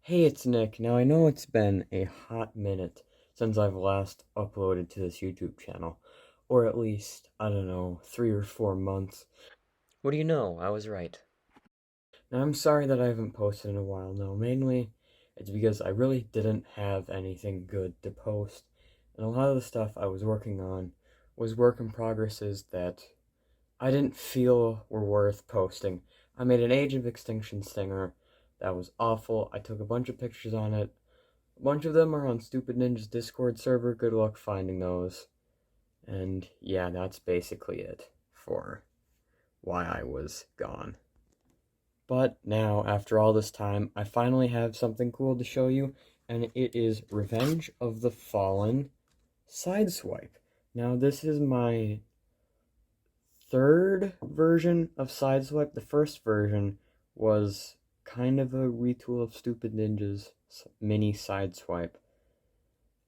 Hey, it's Nick. Now, I know it's been a hot minute since I've last uploaded to this YouTube channel, or at least, I don't know, 3 or 4 months. What do you know? I was right. Now, I'm sorry that I haven't posted in a while now. Mainly, it's because I really didn't have anything good to post, and a lot of the stuff I was working on was work in progresses that I didn't feel were worth posting. I made an Age of Extinction stinger that was awful. I took a bunch of pictures on it. A bunch of them are on Stupid Ninja's Discord server. Good luck finding those. And yeah, that's basically it for why I was gone. But now, after all this time, I finally have something cool to show you, and it is Revenge of the Fallen Sideswipe. Now, this is my third version of Sideswipe. The first version was kind of a retool of Stupid Ninja's mini Sideswipe.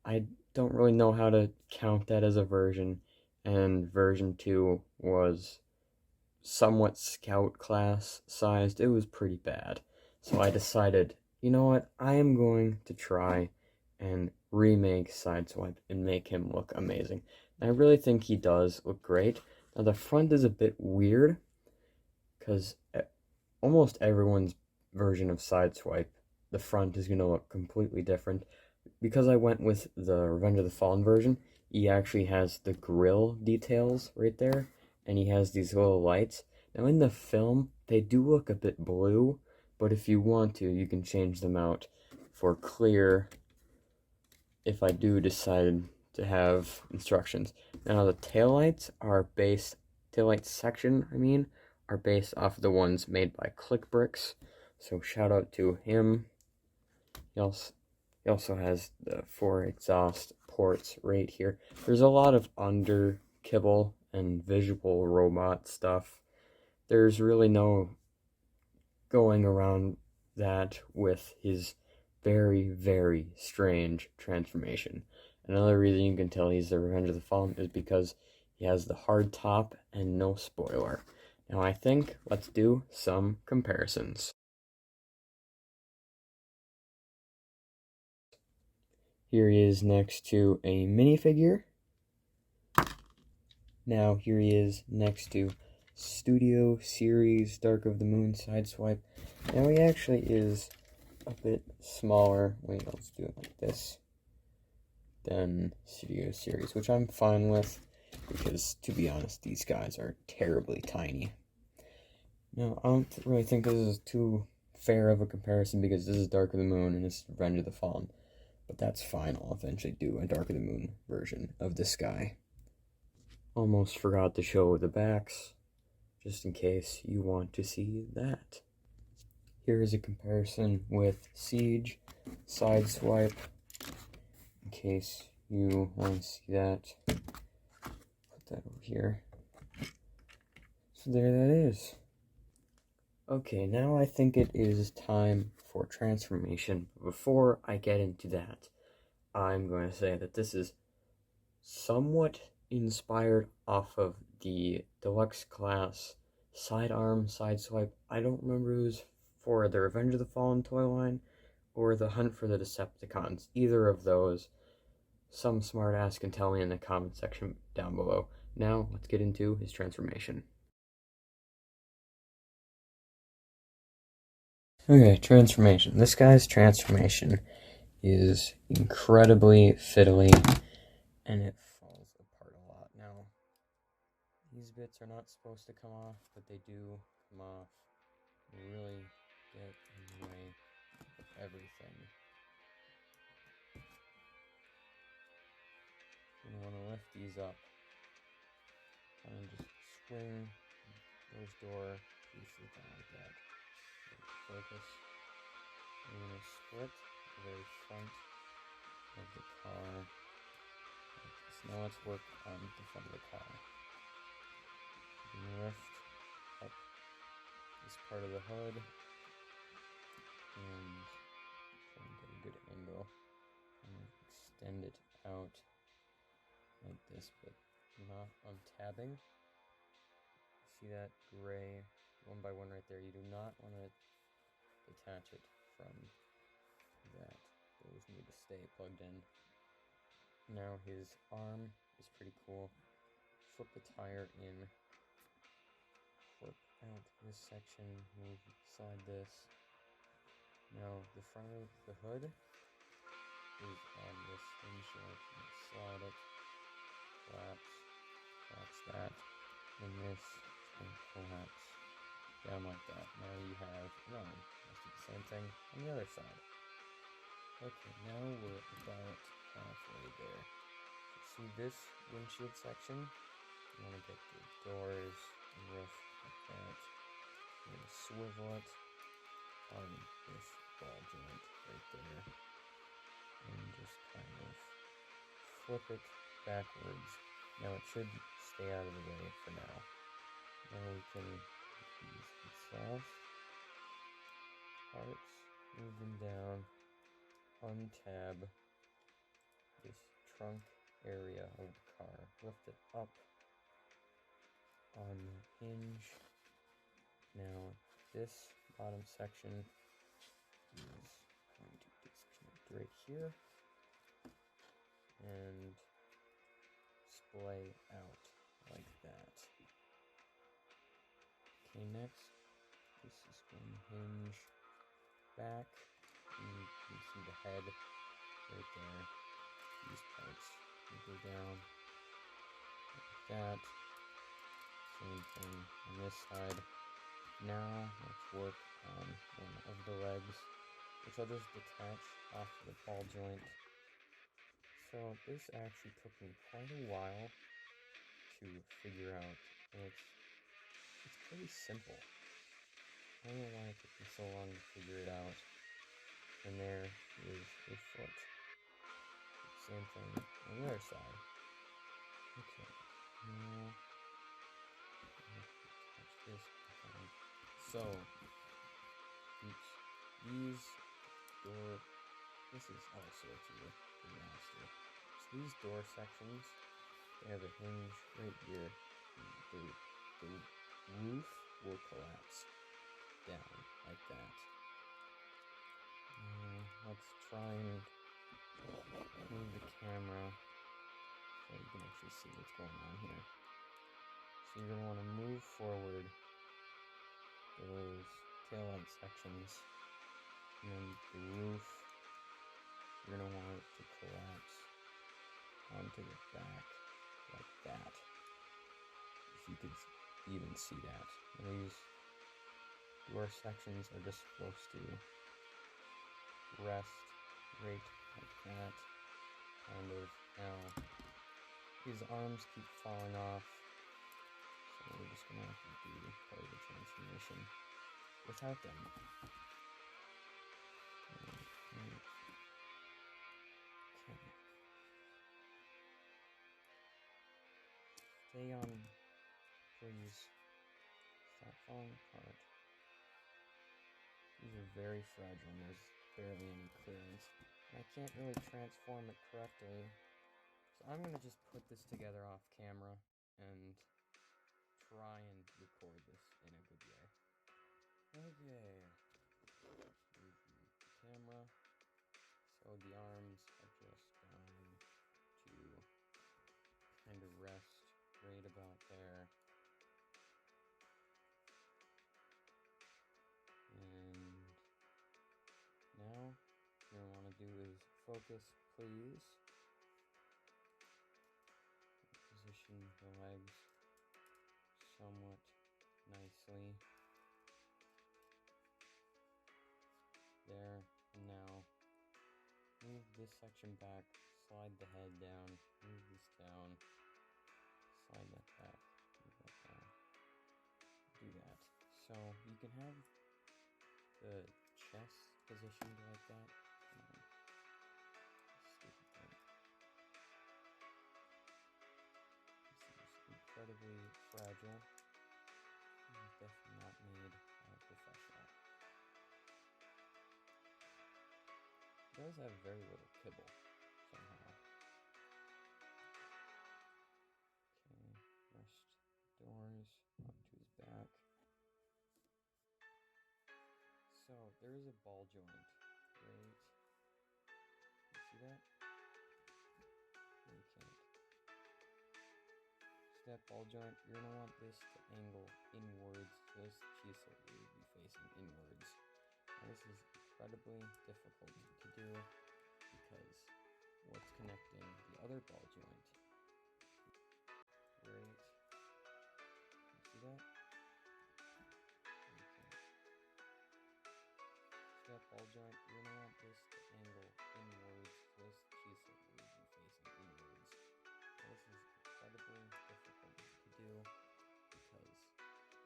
I don't really know how to count that as a version, and version 2 was somewhat scout class sized. It was pretty bad. So I decided, you know what, I am going to try and remake Sideswipe and make him look amazing. And I really think he does look great. Now the front is a bit weird, because almost everyone's version of Sideswipe, the front is going to look completely different. Because I went with the Revenge of the Fallen version, he actually has the grill details right there, and he has these little lights. Now in the film, they do look a bit blue, but if you want to, you can change them out for clear if I do decide to have instructions. Now the taillights section, are based off of the ones made by ClickBricks, so shout out to him. He also has the 4 exhaust ports right here. There's a lot of under kibble and visual robot stuff. There's really no going around that with his very, very strange transformation. Another reason you can tell he's the Revenge of the Fallen is because he has the hard top and no spoiler. Now I think let's do some comparisons. Here he is next to a minifigure. Now here he is next to Studio Series Dark of the Moon Sideswipe. Now he actually is a bit smaller. Wait, let's do it like this. Than Studio Series, which I'm fine with, because to be honest, these guys are terribly tiny. Now, I don't really think this is too fair of a comparison, because this is Dark of the Moon and this is Revenge of the Fallen. But that's fine, I'll eventually do a Dark of the Moon version of this guy. Almost forgot to show the backs, just in case you want to see that. Here is a comparison with Siege, Sideswipe, in case you want to see that. Put that over here. So there that is. Okay, now I think it is time for transformation. Before I get into that, I'm going to say that this is somewhat inspired off of the deluxe class sidearm Sideswipe. I don't remember if it was for the Revenge of the Fallen toy line or the Hunt for the Decepticons. Either of those. Some smartass can tell me in the comment section down below. Now, let's get into his transformation. Okay, transformation. This guy's transformation is incredibly fiddly, and it falls apart a lot. Now, these bits are not supposed to come off, but they do come off. They really get in the way of everything. You want to lift these up and just swing those door pieces down like that. Focus. We're going to split the very front of the car. So now let's work on the front of the car. You can lift up this part of the hood and try and get a good angle and extend it out like this, but not untabbing. See that gray one by one right there? You do not want to detach it from that. Those need to stay plugged in. Now his arm is pretty cool. Flip the tire in. Flip out this section. Move inside this. Now the front of the hood is on this hinge joint. Slide it. Collapse that. And this is going to collapse down like that. Now you have an arm. Let's do the same thing on the other side. Okay, now we're about halfway there. So see this windshield section? You want to get the doors and roof like that. You're going to swivel it on this ball joint right there. And just kind of flip it backwards. Now it should stay out of the way for now. Now we can use exhaust parts, move them down, untab this trunk area of the car, lift it up on the hinge. Now this bottom section is going to disconnect right here and splay out like that. Okay, next, this is going to hinge back. You can see the head right there. These parts will go down like that. Same thing on this side. Now let's work on one of the legs, which I'll just detach off the ball joint. So this actually took me quite a while to figure out, and it's pretty simple. I don't know why it took me so long to figure it out. And there is a foot. Same thing on the other side. Okay, now touch this. So these door. This is all sorts of nasty. So these door sections, they have a hinge right here. The roof will collapse down like that. Let's try and move the camera so you can actually see what's going on here. So you're going to want to move forward those taillight sections, and then the roof, you're going to want it to collapse onto the back like that. If you could even see that. And these door sections are just supposed to rest right like that, kind of. Now his arms keep falling off, so we're just gonna have to do part of the transformation without them. Okay. Stay on, please. Stop falling apart. These are very fragile and there's barely any clearance. And I can't really transform it correctly. So I'm going to just put this together off camera and try and record this in a good way. Okay. Move the camera. So the arms are just going to kind of rest right about there. And now what you're going to want to do is focus, please. Position the legs somewhat nicely. There. And now move this section back, slide the head down, move this down, slide that back, move that down. Do that. So you can have the chest positioned like that. Stupid thing. This is incredibly fragile. It's definitely not made professional. It does have very little kibble somehow. Okay, rest doors onto his back. So there is a ball joint, right? You see that? No, you can't. So that ball joint, you're gonna want this to angle inwards, so this chisel will be facing inwards. Now this is incredibly difficult to do because what's connecting the other ball joint, right? You see that? That ball joint, you're gonna want this to angle inwards, so this chisel will be facing inwards. Now this is incredibly difficult to do because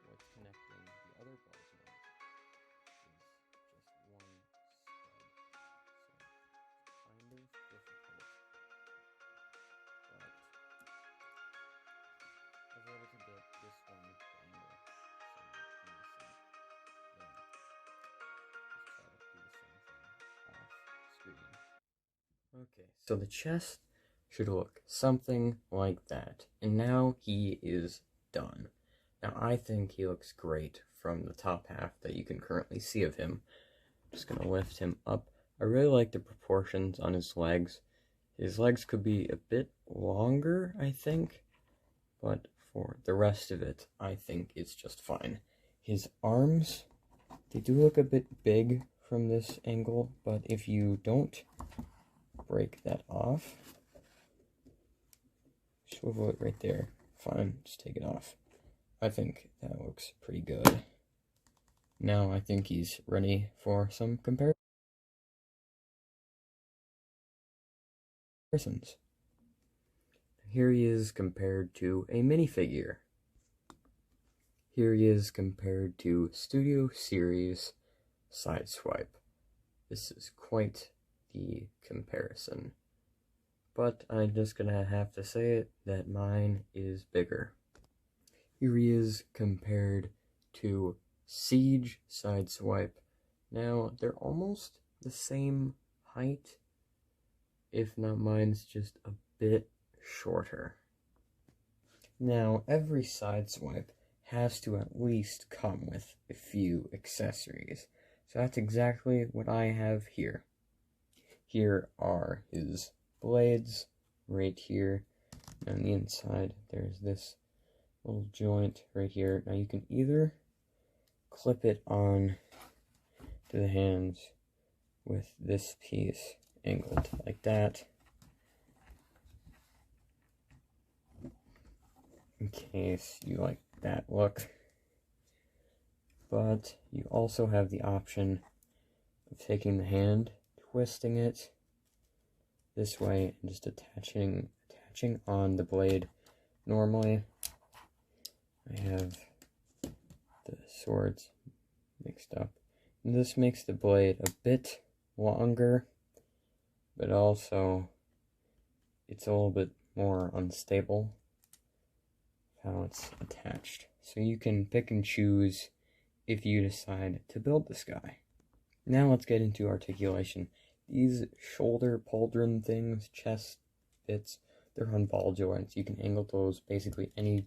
what's connecting the other ball joint is just one stud. So it's kind of difficult, but I was able to get this one to angle. So let me see. There. Screen. Okay, so the chest should look something like that. And now he is done. Now I think he looks great from the top half that you can currently see of him. I'm just gonna lift him up. I really like the proportions on his legs. His legs could be a bit longer, I think, but for the rest of it, I think it's just fine. His arms, they do look a bit big from this angle, but if you don't break that off, swivel it right there, fine, just take it off. I think that looks pretty good. Now I think he's ready for some comparisons. Here he is compared to a minifigure. Here he is compared to Studio Series Sideswipe. This is quite the comparison. But I'm just gonna have to say it that mine is bigger. Here he is compared to Siege Sideswipe. Now, they're almost the same height, if not mine's just a bit shorter. Now, every Sideswipe has to at least come with a few accessories. So that's exactly what I have here. Here are his blades, right here. On the inside, there's this little joint right here. Now you can either clip it on to the hands with this piece angled like that, in case you like that look. But you also have the option of taking the hand, twisting it this way, and just attaching on the blade. Normally, I have the swords mixed up. And this makes the blade a bit longer, but also it's a little bit more unstable how it's attached. So you can pick and choose if you decide to build this guy. Now let's get into articulation. These shoulder pauldron things, chest bits, they're on ball joints. You can angle those basically any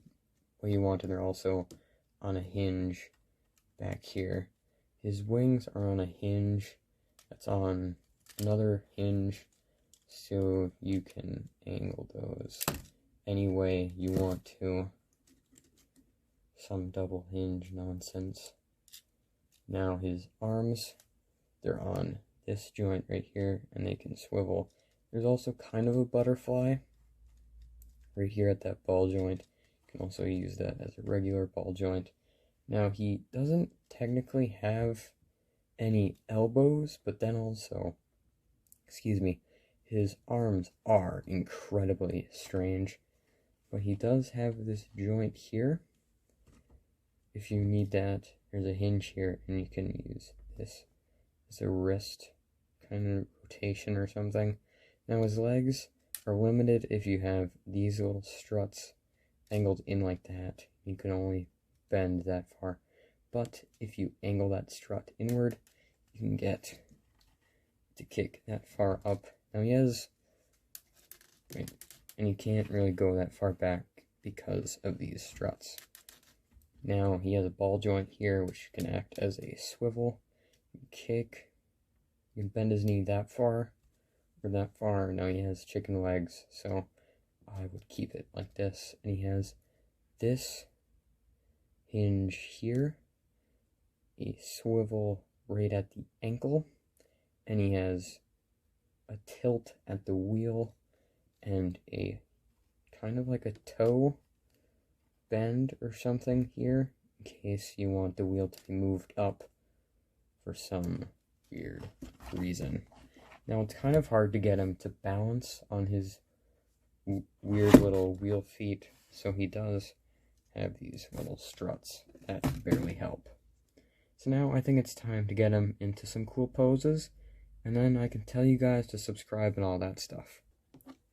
way you want, and they're also on a hinge back here. His wings are on a hinge that's on another hinge, so you can angle those any way you want to. Some double hinge nonsense. Now his arms, they're on this joint right here, and they can swivel. There's also kind of a butterfly right here at that ball joint. You can also use that as a regular ball joint. Now he doesn't technically have any elbows, but then also, his arms are incredibly strange. But he does have this joint here. If you need that, there's a hinge here, and you can use this It's a wrist kind of rotation or something. Now his legs are limited if you have these little struts angled in like that. You can only bend that far. But if you angle that strut inward, you can get to kick that far up. Now he has, and you can't really go that far back because of these struts. Now he has a ball joint here which can act as a swivel. You kick, you can bend his knee that far or that far. Now he has chicken legs, so I would keep it like this. And he has this hinge here, a swivel right at the ankle, and he has a tilt at the wheel and a kind of like a toe bend or something here in case you want the wheel to be moved up for some weird reason. Now it's kind of hard to get him to balance on his weird little wheel feet, so he does have these little struts that barely help. So now I think it's time to get him into some cool poses, and then I can tell you guys to subscribe and all that stuff.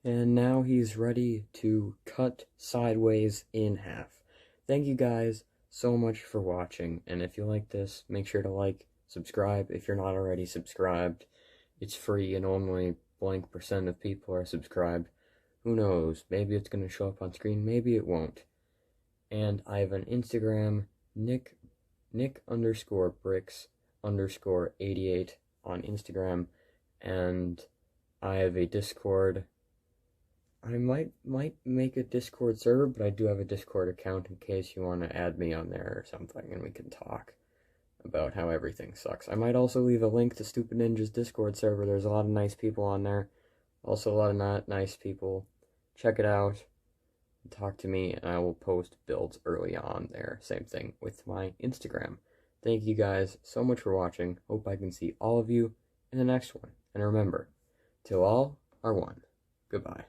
And now he's ready to cut sideways in half. Thank you guys so much for watching, and if you like this, make sure to like, subscribe if you're not already subscribed. It's free and only blank % of people are subscribed. Who knows, maybe it's going to show up on screen, maybe it won't. And I have an Instagram, Nick_bricks_88 on Instagram, and I have a Discord. I might make a Discord server, but I do have a Discord account in case you want to add me on there or something, and we can talk about how everything sucks. I might also leave a link to Stupid Ninja's Discord server. There's a lot of nice people on there. Also a lot of not nice people. Check it out. Talk to me, and I will post builds early on there. Same thing with my Instagram. Thank you guys so much for watching. Hope I can see all of you in the next one. And remember, till all are one. Goodbye.